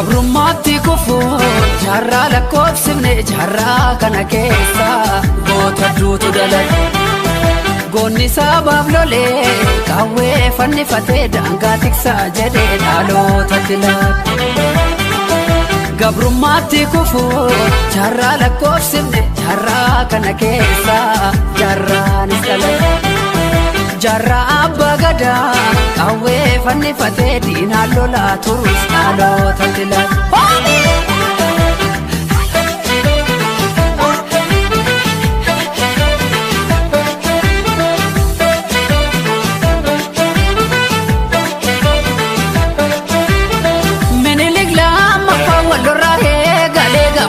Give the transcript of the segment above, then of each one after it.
Gabrummaatti kufuu jaarraa lakkoofsifne jaarraa kana keessa goota duutu dalage. Goonni sabaaf lolee qawwee fannifatee daangaa tiksaa jedhee dhalootatti laate. Gabrummaatti kufuu jaarraa lakkoofsifne jaarraa kana keessa jaarraanis dalage. Jaarraa abbaa gadaa qawwee fannifatee diinaan lolaa turus dhalootatti laate.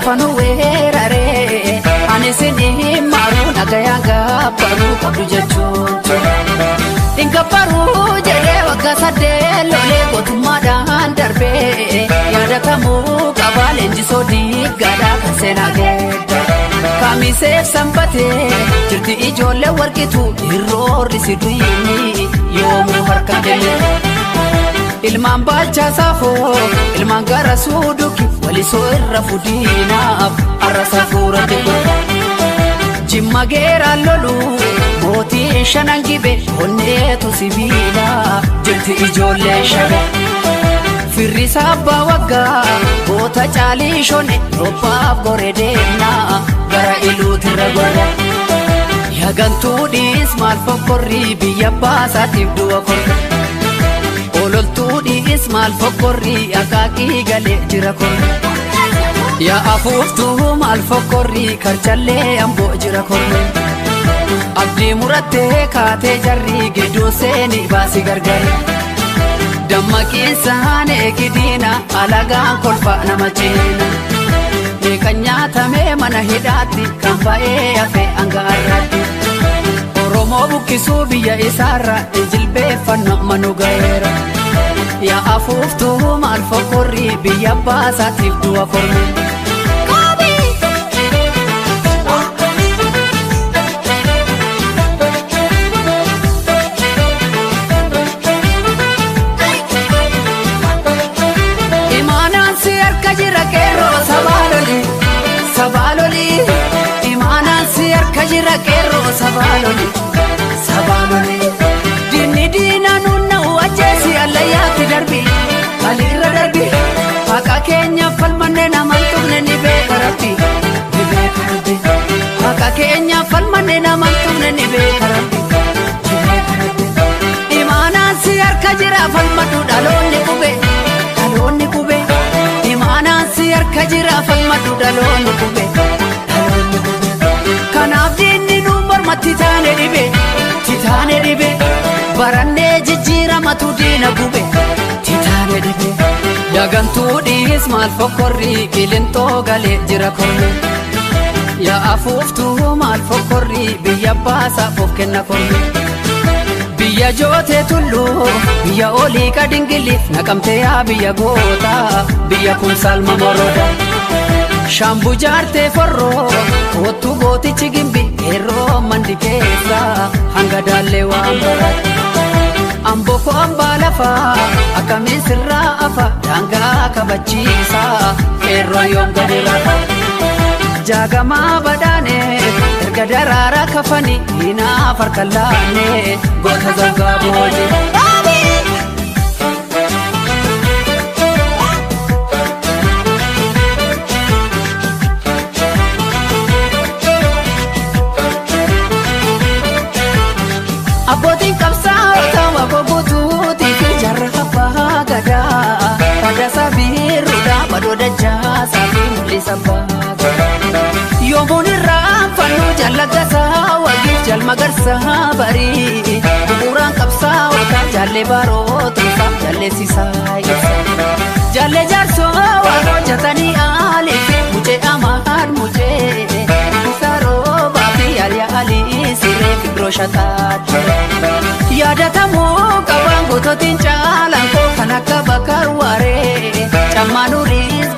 Fanu weeraree ani sinii maruu nagayaan gabbaruu qabdu jechuun ingabbaruu jedhee waggaa sadee lolee gootummaadhaan darbee yaadatamuu qabaa leenjisoo diiggaadhaa kan seenaa geedda kamiseef sanbatee jirti ijoollee warqitu hirroorri si duyini yoomuu harka kenne. Ilmaan baalchaa saafoo ilmaan gara suuduki walisoo irra fuudhinaaf arrasa fuurate jimma geeraan lolu mootii shanan gibe onneetu sibiila jirti ijoollee shaga firrisa abbaa waggaa goota caalii shone robbaaf gore deemnaa gara iluutirra godha yagantuudhiis maal fokkorrii biyya baasaatiif du'a korra. Ololtuudhiis maal fokkorrii akaakii galee jira korre. Yaa afuuftuu maal fokkorrii karchallee amboo jira korre. Abdii murattee kaatee jarrii gidduu seeni baasi gargare. Dammaqiinsaan eegidiina alagaan kolfa nama ciina. Kan nyaatamee mana hidhaatti kan ba'ee hafee hanga har'aatti. Oromoo buqqisuu biyya isaarra jilbeeffannoo manu gaheera. Yaa afuuftuu maal fokkorrii biyya baasaatiif du'a korme. Imaanaan si harka jira qeerroo sabaaloli sabaaloli. Imaanaan si harka jira qeerroo sabaaloli sabaaloli. Diinni diina nunna wajjeesi allayyaatti darbi kalirra darbi haqa keenya falmanne naman tumne ni beeka rabbi ni beeka rabbi haqa keenya falmanne naman tumne ni beeka rabbi ni beeka rabbi. Imaanaan si harka jira falmadhu dhaloonni qube dhaloonni qube. Imaanaan si harka jira falmadhu dhaloonni qube dhaloonni qube. Kanaaf diinni nu mormatti taane dhibe titaane dhibe. Barannee jijjiiramatu diina gube titaane dhibe. Yagantuudhiis maal fokkorrii qilintoo galee jira korme. Yaa afuuftuu maal fokkorrii biyya baasaaf of kenna korme. Biyya jootee tulluu biyya olii kadingiliif naqamtee yaa biyya goota biyya kun salma moroda. Shaambuu jaartee forroo kootu gootichi gimbi yeroo mandi keessa hanga daallee waan barate. Amboo koo ambaa lafaa akkamiin sirraa afa daangaa kabachiisa qeerroo yoom gadi rafa. Jaagamaa badaanee erga daraaraa kafanii hinaaf harka laannee goota zangaa boode. Abbootiin qabsaa'ota waboo guutuutii fi jarra abbaa gadaa Faddasaa Birruudhaa badoo dachaasaa fi mul'isa baasa. Yoomuun irraan fannoo jallagasaa wagiif jalmagarsaa barii bu'uuraan qabsaa'ota jaallee baarootaa jalleessisaa ibsa. Jaallee jaarsoo waan hojjetanii aaliif mucee amaan mucee isaaroo baafii yaaliyaa alii siree fibroo shataatti. Yaadatamuu qabaan goototiin caalaan koo kan akka Bakar Waaree Cammaanuuris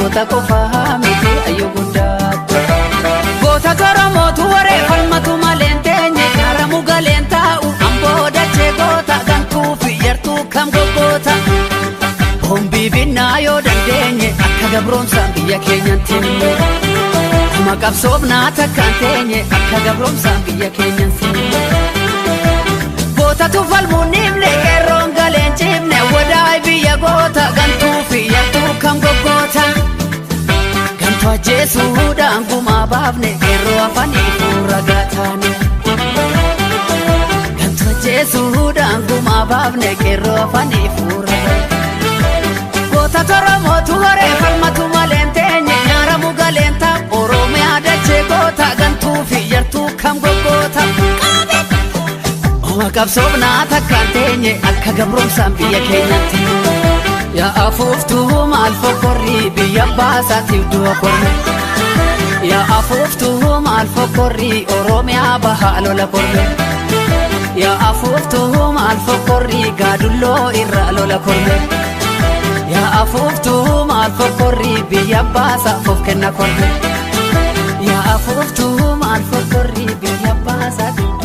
goota qofaa miti ayyoo guddaatti. Goota Oromootu waree falmatu maleen teenye gaaramu galeen taa'u amboo dachee goota gantuu fi yartuu kam goggoota. Hombii binnaa yoo dandeenye gabroomsaan biyya keenyatti kuma qabsoofnaa takkaan teenye akka gabroomsaan biyya keenyatti gootatu falmuunniifne qeerroon galeen ciifne wadaay biyya goota gantuu fi yattuu kam goggoota gantuu ajjeesuudhaan gumaa baafne qeerroo afanii fuuragaa taane gantuu ajjeesuudhaan gumaa baafne qeerroo afanii fuuragaa goota toromootu horee falmatu maleen teenye nyaaramu galeen ta'a oromiyaa dachee goota gantuu fi yartuu kam goggoota kuma qabsoofnaa takkaan teenye akka gabroomsaan biyya keenyatti yaa afuuftuu maal fokkorrii biyya baasaatiif du'a korme yaa afuuftuu maal fokkorrii oromiyaa bahaa lola korme yaa afuuftuu maal fokkorrii gaadulloo irraa lola korme yaa afuuftuu maal fokkorrii biyya baasaaf of kenna korme yaa afuuftuu maal fokkorrii biyya baasaatiif